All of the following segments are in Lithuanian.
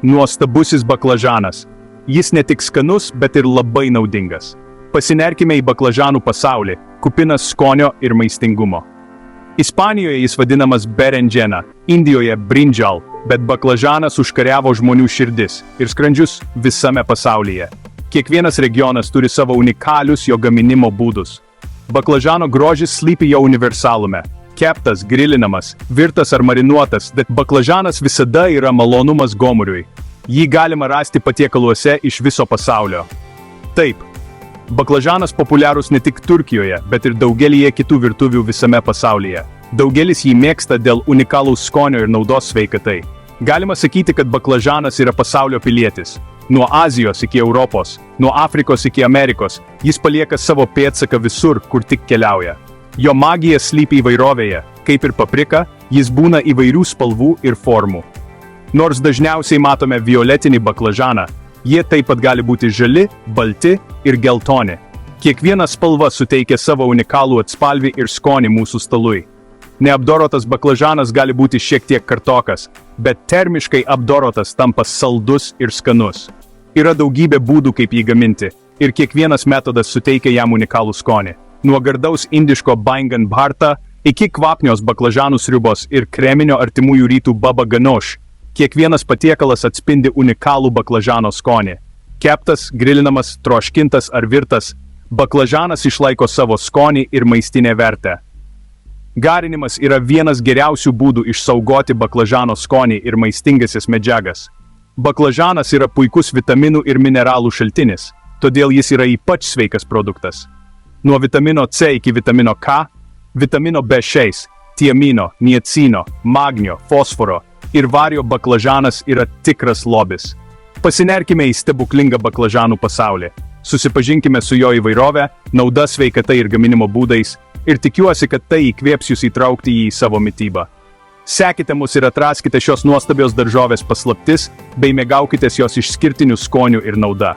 Nuostabusis baklažanas. Jis ne tik skanus, bet ir labai naudingas. Pasinerkime į baklažanų pasaulį, kupinas skonio ir maistingumo. Ispanijoje jis vadinamas berenjena, Indijoje brinjal, bet baklažanas užkariavo žmonių širdis ir skrandžius visame pasaulyje. Kiekvienas regionas turi savo unikalius jo gaminimo būdus. Baklažano grožis slypi jo universalume. Keptas, grilinamas, virtas ar marinuotas, bet baklažanas visada yra malonumas gomuriui. Jį galima rasti patiekaluose iš viso pasaulio. Taip, baklažanas populiarus ne tik Turkijoje, bet ir daugelyje kitų virtuvių visame pasaulyje. Daugelis jį mėgsta dėl unikalaus skonio ir naudos sveikatai. Galima sakyti, kad baklažanas yra pasaulio pilietis. Nuo Azijos iki Europos, nuo Afrikos iki Amerikos, jis palieka savo pėdsaką visur, kur tik keliauja. Jo magija slypi įvairovėje, kaip ir paprika, jis būna įvairių spalvų ir formų. Nors dažniausiai matome violetinį baklažaną, jie taip pat gali būti žali, balti ir geltoni. Kiekviena spalva suteikia savo unikalų atspalvį ir skonį mūsų stalui. Neapdorotas baklažanas gali būti šiek tiek kartokas, bet termiškai apdorotas tampa saldus ir skanus. Yra daugybė būdų, kaip jį gaminti, ir kiekvienas metodas suteikia jam unikalų skonį. Nuo gardaus indiško bangan bharta iki kvapnios baklažanų sriubos ir kreminio artimųjų rytų baba ganosh. Kiekvienas patiekalas atspindi unikalų baklažano skonį. Keptas, grilinamas, troškintas ar virtas, baklažanas išlaiko savo skonį ir maistinę vertę. Garinimas yra vienas geriausių būdų išsaugoti baklažano skonį ir maistingasias medžiagas. Baklažanas yra puikus vitaminų ir mineralų šaltinis, todėl jis yra ypač sveikas produktas. Nuo vitamino C iki vitamino K, vitamino B6, tiamino, niacino, magnio, fosforo ir vario baklažanas yra tikras lobis. Pasinerkime į stebuklingą baklažanų pasaulį. Susipažinkime su jo įvairove, nauda sveikatai ir gaminimo būdais ir tikiuosi, kad tai įkvėps jūs įtraukti jį į savo mitybą. Sekite mus ir atraskite šios nuostabios daržovės paslaptis bei mėgaukitės jos išskirtinių skonių ir nauda.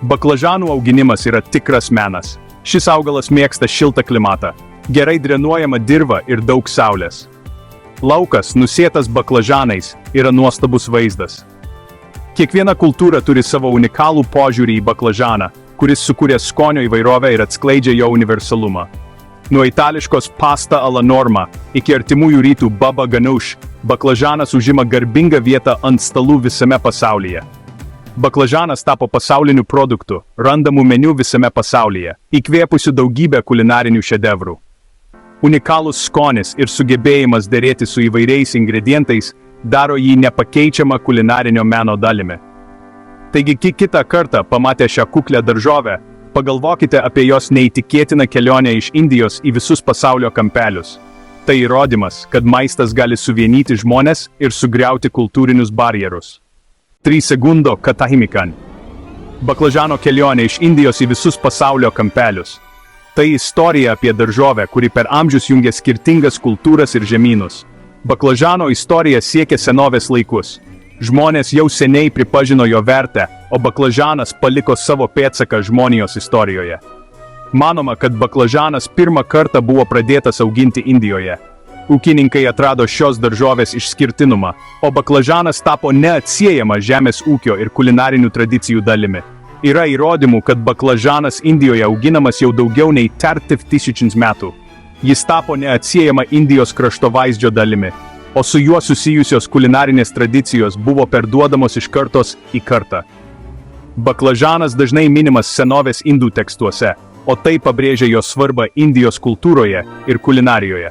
Baklažanų auginimas yra tikras menas. Šis augalas mėgsta šiltą klimatą, gerai drenuojamą dirvą ir daug saulės. Laukas, nusėtas baklažanais, yra nuostabus vaizdas. Kiekviena kultūra turi savo unikalų požiūrį į baklažaną, kuris sukuria skonio įvairovę ir atskleidžia jo universalumą. Nuo itališkos pasta alla norma iki artimųjų rytų baba ganoush, baklažanas užima garbingą vietą ant stalų visame pasaulyje. Baklažanas tapo pasauliniu produktu, randamu meniu visame pasaulyje, įkvėpusiu daugybę kulinarinių šedevrų. Unikalus skonis ir sugebėjimas derėti su įvairiais ingredientais daro jį nepakeičiamą kulinarinio meno dalimi. Taigi kitą kartą pamatę šią kuklią daržovę, pagalvokite apie jos neįtikėtiną kelionę iš Indijos į visus pasaulio kampelius. Tai įrodymas, kad maistas gali suvienyti žmones ir sugriauti kultūrinius barjerus. 3 segundo katahimikan. Baklažano kelionė iš Indijos į visus pasaulio kampelius. Tai istorija apie daržovę, kuri per amžius jungia skirtingas kultūras ir žemynus. Baklažano istorija siekia senovės laikus. Žmonės jau seniai pripažino jo vertę, o baklažanas paliko savo pėdsaką žmonijos istorijoje. Manoma, kad baklažanas pirmą kartą buvo pradėtas auginti Indijoje. Ūkininkai atrado šios daržovės išskirtinumą, o baklažanas tapo neatsiejama žemės ūkio ir kulinarinių tradicijų dalimi. Yra įrodymų, kad baklažanas Indijoje auginamas jau daugiau nei 3000 metų. Jis tapo neatsiejama Indijos kraštovaizdžio dalimi, o su juo susijusios kulinarinės tradicijos buvo perduodamos iš kartos į kartą. Baklažanas dažnai minimas senovės indų tekstuose, o tai pabrėžia jo svarbą Indijos kultūroje ir kulinarijoje.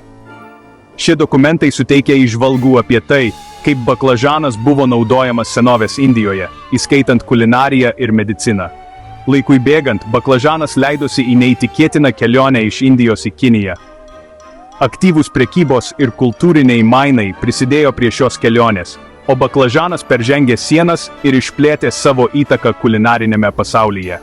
Šie dokumentai suteikia įžvalgų apie tai, kaip baklažanas buvo naudojamas senovės Indijoje, įskaitant kulinariją ir mediciną. Laikui bėgant, baklažanas leidosi į neįtikėtiną kelionę iš Indijos į Kiniją. Aktyvūs prekybos ir kultūriniai mainai prisidėjo prie šios kelionės, o baklažanas peržengė sienas ir išplėtė savo įtaką kulinarinėme pasaulyje.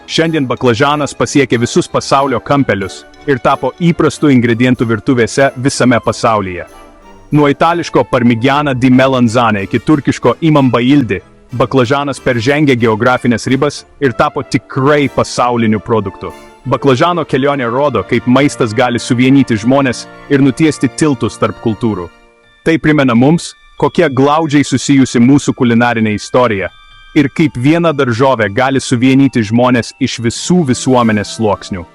Šiandien baklažanas pasiekė visus pasaulio kampelius ir tapo įprastų ingredientų virtuvėse visame pasaulyje. Nuo itališko parmigiana di melanzane iki turkiško imam bayildi, baklažanas peržengė geografinės ribas ir tapo tikrai pasauliniu produktu. Baklažano kelionė rodo, kaip maistas gali suvienyti žmones ir nutiesti tiltus tarp kultūrų. Tai primena mums, kokia glaudžiai susijusi mūsų kulinarinė istorija ir kaip viena daržovė gali suvienyti žmonės iš visų visuomenės sluoksnių.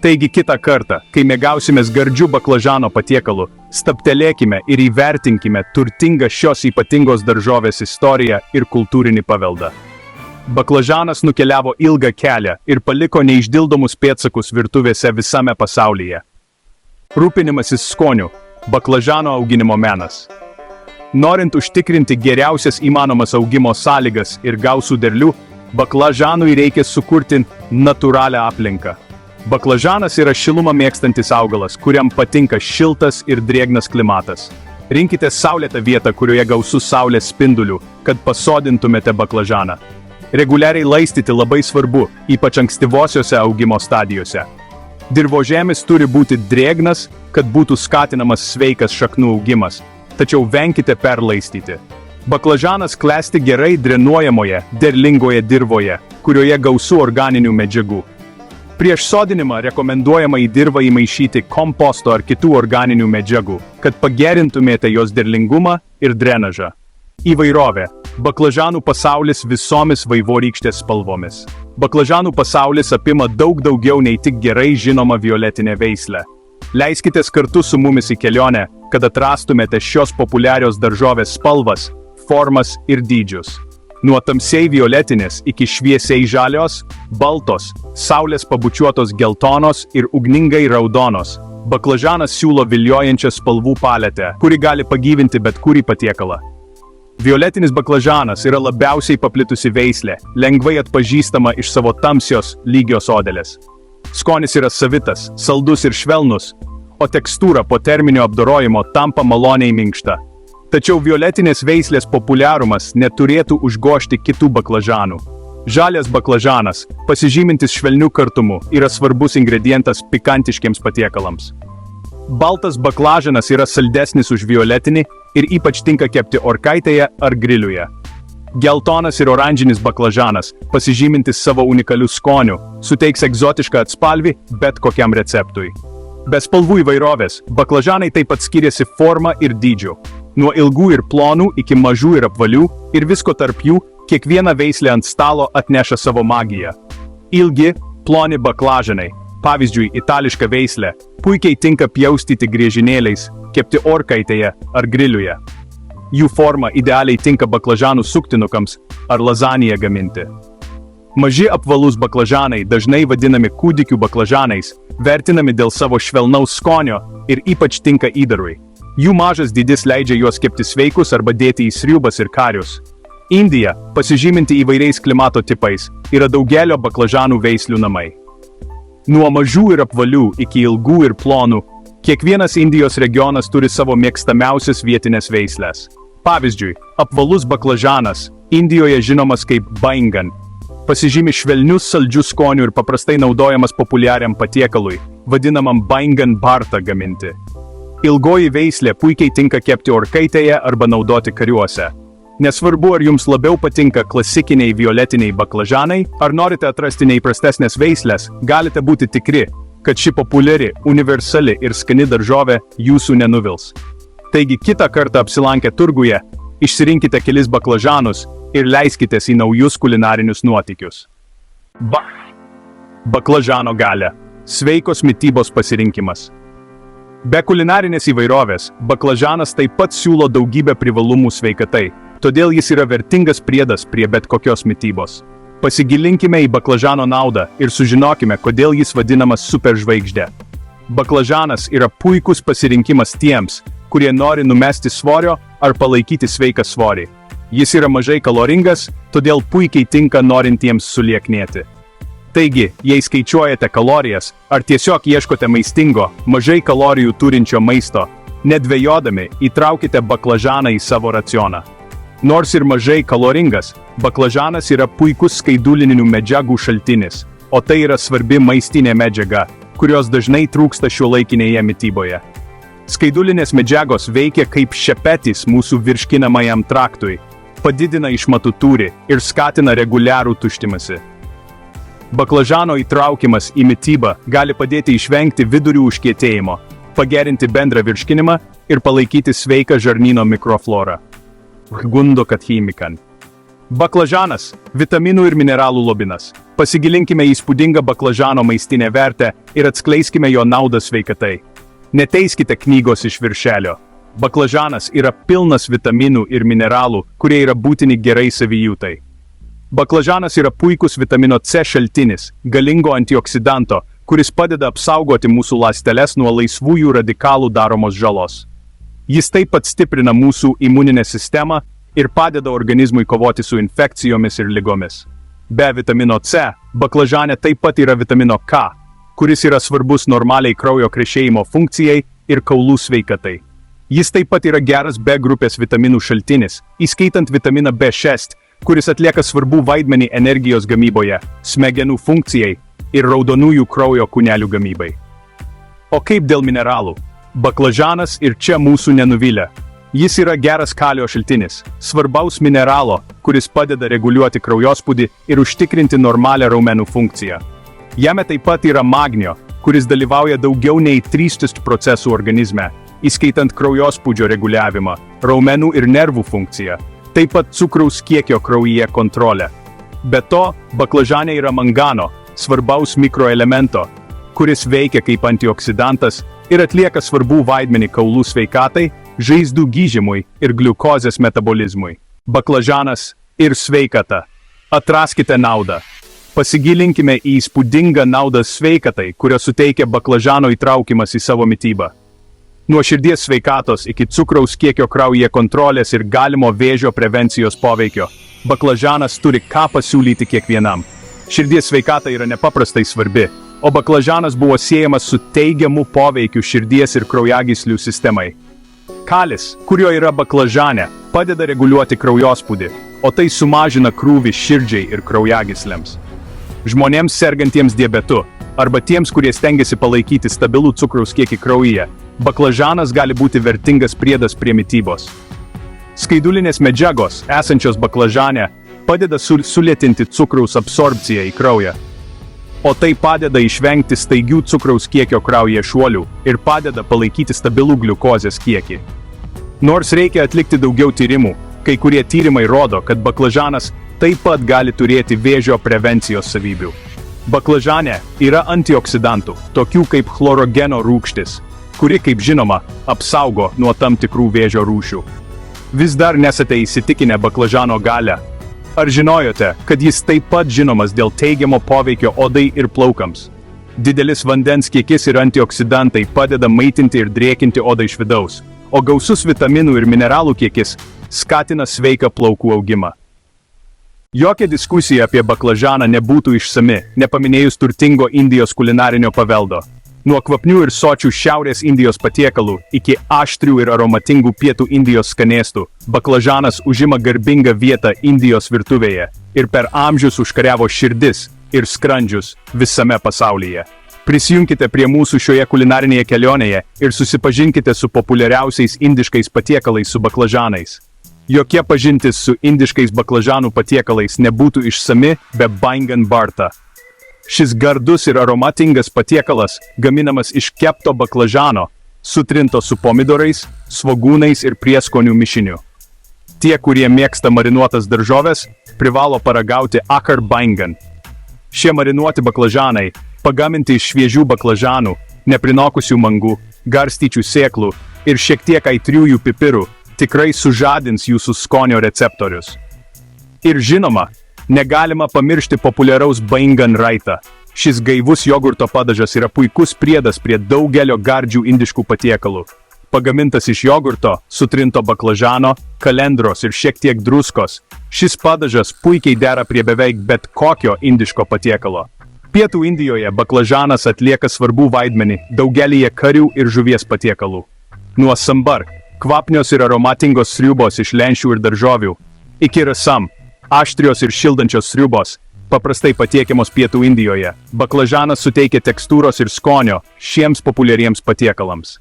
Taigi kitą kartą, kai mėgausimės gardžių baklažano patiekalu, stabtelėkime ir įvertinkime turtingą šios ypatingos daržovės istoriją ir kultūrinį paveldą. Baklažanas nukeliavo ilgą kelią ir paliko neišdildomus pėdsakus virtuvėse visame pasaulyje. Rūpinimasis skoniu – baklažano auginimo menas. Norint užtikrinti geriausias įmanomas augimo sąlygas ir gausų derlių, baklažanui reikia sukurti natūralią aplinką. Baklažanas yra šilumą mėgstantis augalas, kuriam patinka šiltas ir drėgnas klimatas. Rinkite saulėtą vietą, kurioje gausu saulės spindulių, kad pasodintumėte baklažaną. Reguliariai laistyti labai svarbu, ypač ankstyvosiose augimo stadijose. Dirvožemis turi būti drėgnas, kad būtų skatinamas sveikas šaknų augimas, tačiau venkite perlaistyti. Baklažanas klesti gerai drenuojamoje, derlingoje dirvoje, kurioje gausu organinių medžiagų. Prieš sodinimą rekomenduojama į dirvą įmaišyti komposto ar kitų organinių medžiagų, kad pagerintumėte jos derlingumą ir drenažą. Įvairovė. Baklažanų pasaulis visomis vaivorykštės spalvomis. Baklažanų pasaulis apima daug daugiau nei tik gerai žinoma violetinė veislė. Leiskitės kartu su mumis į kelionę, kad atrastumėte šios populiarios daržovės spalvas, formas ir dydžius. Nuo tamsiai violetinės iki šviesiai žalios, baltos, saulės pabučiuotos geltonos ir ugningai raudonos. Baklažanas siūlo viliojančią spalvų paletę, kuri gali pagyvinti bet kurį patiekalą. Violetinis baklažanas yra labiausiai paplitusi veislė, lengvai atpažįstama iš savo tamsios, lygios odelės. Skonis yra savitas, saldus ir švelnus, o tekstūra po terminio apdorojimo tampa maloniai minkšta. Tačiau violetinės veislės populiarumas neturėtų užgožti kitų baklažanų. Žalias baklažanas, pasižymintis švelniu kartumu, yra svarbus ingredientas pikantiškiems patiekalams. Baltas baklažanas yra saldesnis už violetinį ir ypač tinka kepti orkaitėje ar griliuje. Geltonas ir oranžinis baklažanas, pasižymintis savo unikaliu skoniu, suteiks egzotišką atspalvį bet kokiam receptui. Be spalvų įvairovės, baklažanai taip pat skiriasi forma ir dydžiu. Nuo ilgų ir plonų iki mažų ir apvalių, ir visko tarp jų, kiekviena veislė ant stalo atneša savo magiją. Ilgi, ploni baklažanai, pavyzdžiui, itališka veislė, puikiai tinka pjaustyti griežinėliais, kepti orkaitėje ar griliuje. Jų forma idealiai tinka baklažanų suktinukams ar lazaniją gaminti. Maži apvalūs baklažanai, dažnai vadinami kūdikių baklažanais, vertinami dėl savo švelnaus skonio ir ypač tinka įdarui. Jų mažas dydis leidžia juos kepti sveikus arba dėti į sriubas ir karius. Indija, pasižyminti įvairiais klimato tipais, yra daugelio baklažanų veislių namai. Nuo mažų ir apvalių iki ilgų ir plonų, kiekvienas Indijos regionas turi savo mėgstamiausias vietinės veislės. Pavyzdžiui, apvalus baklažanas, Indijoje žinomas kaip baingan, pasižymi švelniu saldžiu skoniu ir paprastai naudojamas populiariam patiekalui, vadinamam baingan bharta gaminti. Ilgoji veislė puikiai tinka kepti orkaitėje arba naudoti kariuose. Nesvarbu, ar jums labiau patinka klasikiniai violetiniai baklažanai, ar norite atrasti neįprastesnės veislės, galite būti tikri, kad ši populiari, universali ir skani daržovė jūsų nenuvils. Taigi kitą kartą apsilankę turguje, išsirinkite kelis baklažanus ir leiskitės į naujus kulinarinius nuotykius. Baklažano galia – sveikos mitybos pasirinkimas. Be kulinarinės įvairovės, baklažanas taip pat siūlo daugybę privalumų sveikatai, todėl jis yra vertingas priedas prie bet kokios mitybos. Pasigilinkime į baklažano naudą ir sužinokime, kodėl jis vadinamas superžvaigžde. Baklažanas yra puikus pasirinkimas tiems, kurie nori numesti svorio ar palaikyti sveiką svorį. Jis yra mažai kaloringas, todėl puikiai tinka norintiems sulieknėti. Taigi, jei skaičiuojate kalorijas, ar tiesiog ieškote maistingo, mažai kalorijų turinčio maisto, nedvejodami įtraukite baklažaną į savo racioną. Nors ir mažai kaloringas, baklažanas yra puikus skaidulinių medžiagų šaltinis, o tai yra svarbi maistinė medžiaga, kurios dažnai trūksta šiuolaikinėje mityboje. Skaidulinės medžiagos veikia kaip šepetis mūsų virškinamajam traktui, padidina išmatų tūrį ir skatina reguliarų tuštimąsi. Baklažano įtraukimas į mitybą gali padėti išvengti vidurių užkietėjimo, pagerinti bendrą virškinimą ir palaikyti sveiką žarnyno mikroflorą. Gundo kad chemikan. Baklažanas – vitaminų ir mineralų lobynas. Pasigilinkime į įspūdingą baklažano maistinę vertę ir atskleiskime jo naudą sveikatai. Neteiskite knygos iš viršelio. Baklažanas yra pilnas vitaminų ir mineralų, kurie yra būtini gerai savijautai. Baklažanas yra puikus vitamino C šaltinis, galingo antioksidanto, kuris padeda apsaugoti mūsų ląsteles nuo laisvųjų radikalų daromos žalos. Jis taip pat stiprina mūsų imuninę sistemą ir padeda organizmui kovoti su infekcijomis ir ligomis. Be vitamino C, baklažane taip pat yra vitamino K, kuris yra svarbus normaliai kraujo krešėjimo funkcijai ir kaulų sveikatai. Jis taip pat yra geras B grupės vitaminų šaltinis, įskaitant vitaminą B6, kuris atlieka svarbų vaidmenį energijos gamyboje, smegenų funkcijai ir raudonųjų kraujo kūnelių gamybai. O kaip dėl mineralų? Baklažanas ir čia mūsų nenuvylė. Jis yra geras kalio šaltinis, svarbaus mineralo, kuris padeda reguliuoti kraujospūdį ir užtikrinti normalią raumenų funkciją. Jame taip pat yra magnio, kuris dalyvauja daugiau nei 300 procesų organizme, įskaitant kraujospūdžio reguliavimą, raumenų ir nervų funkciją, taip pat cukraus kiekio kraujyje kontrolę. Be to, baklažane yra mangano, svarbaus mikroelemento, kuris veikia kaip antioksidantas ir atlieka svarbų vaidmenį kaulų sveikatai, žaizdų gyžimui ir gliukozės metabolizmui. Baklažanas ir sveikata. Atraskite naudą. Pasigilinkime į įspūdingą naudą sveikatai, kurią suteikia baklažano įtraukimas į savo mitybą. Nuo širdies sveikatos iki cukraus kiekio kraujyje kontrolės ir galimo vėžio prevencijos poveikio, baklažanas turi ką pasiūlyti kiekvienam. Širdies sveikata yra nepaprastai svarbi, o baklažanas buvo siejamas su teigiamu poveikiu širdies ir kraujagyslių sistemai. Kalis, kurio yra baklažane, padeda reguliuoti kraujospūdį, o tai sumažina krūvį širdžiai ir kraujagyslėms. Žmonėms sergantiems diabetu, arba tiems, kurie stengiasi palaikyti stabilų cukraus kiekį kraujyje, baklažanas gali būti vertingas priedas prie mitybos. Skaidulinės medžiagos, esančios baklažane, padeda sulėtinti cukraus absorbciją į kraują. O tai padeda išvengti staigių cukraus kiekio kraujyje šuolių ir padeda palaikyti stabilų gliukozės kiekį. Nors reikia atlikti daugiau tyrimų, kai kurie tyrimai rodo, kad baklažanas taip pat gali turėti vėžio prevencijos savybių. Baklažane yra antioksidantų, tokių kaip chlorogeno rūgštis, kuri, kaip žinoma, apsaugo nuo tam tikrų vėžio rūšių. Vis dar nesate įsitikinę baklažano galią? Ar žinojote, kad jis taip pat žinomas dėl teigiamo poveikio odai ir plaukams? Didelis vandens kiekis ir antioksidantai padeda maitinti ir drėkinti odą iš vidaus, o gausus vitaminų ir mineralų kiekis skatina sveiką plaukų augimą. Jokia diskusija apie baklažaną nebūtų išsami, nepaminėjus turtingo Indijos kulinarinio paveldo. Nuo kvapnių ir sočių Šiaurės Indijos patiekalų iki aštrių ir aromatingų Pietų Indijos skanėstų, baklažanas užima garbingą vietą Indijos virtuvėje ir per amžius užkariavo širdis ir skrandžius visame pasaulyje. Prisijunkite prie mūsų šioje kulinarinėje kelionėje ir susipažinkite su populiariausiais indiškais patiekalais su baklažanais. Jokia pažintis su indiškais baklažanų patiekalais nebūtų išsami be Baingan Bharta. Šis gardus ir aromatingas patiekalas gaminamas iš kepto baklažano, sutrinto su pomidorais, svogūnais ir prieskonių mišiniu. Tie, kurie mėgsta marinuotas daržoves, privalo paragauti Akar Baingan. Šie marinuoti baklažanai, pagaminti iš šviežių baklažanų, neprinokusių mangų, garstyčių sėklų ir šiek tiek aitriųjų pipirų, tikrai sužadins jūsų skonio receptorius. Ir žinoma, negalima pamiršti populiaraus Baingan raitą. Šis gaivus jogurto padažas yra puikus priedas prie daugelio gardžių indiškų patiekalų. Pagamintas iš jogurto, sutrinto baklažano, kalendros ir šiek tiek druskos, šis padažas puikiai dera prie beveik bet kokio indiško patiekalo. Pietų Indijoje baklažanas atlieka svarbų vaidmenį daugelyje karių ir žuvies patiekalų. Nuo sambar, kvapnios ir aromatingos sriubos iš lenšių ir daržovių, iki rasam, aštrios ir šildančios sriubos, paprastai patiekiamos Pietų Indijoje, baklažanas suteikia tekstūros ir skonio šiems populiariems patiekalams.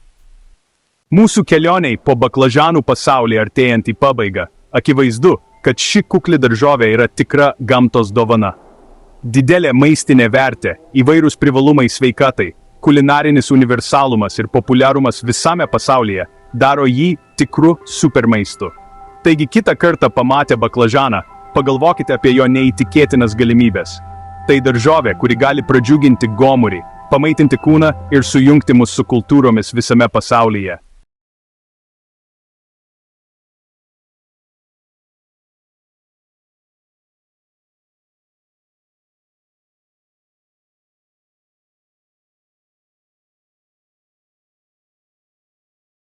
Mūsų kelioniai po baklažanų pasaulį artėjant į pabaigą, akivaizdu, kad ši kukli daržovė yra tikra gamtos dovana. Didelė maistinė vertė, įvairūs privalumai sveikatai, kulinarinis universalumas ir populiarumas visame pasaulyje daro jį tikru supermaistu. Taigi kitą kartą pamatę baklažaną, pagalvokite apie jo neįtikėtinas galimybės. Tai daržovė, kuri gali pradžiuginti gomurį, pamaitinti kūną ir sujungti mus su kultūromis visame pasaulyje.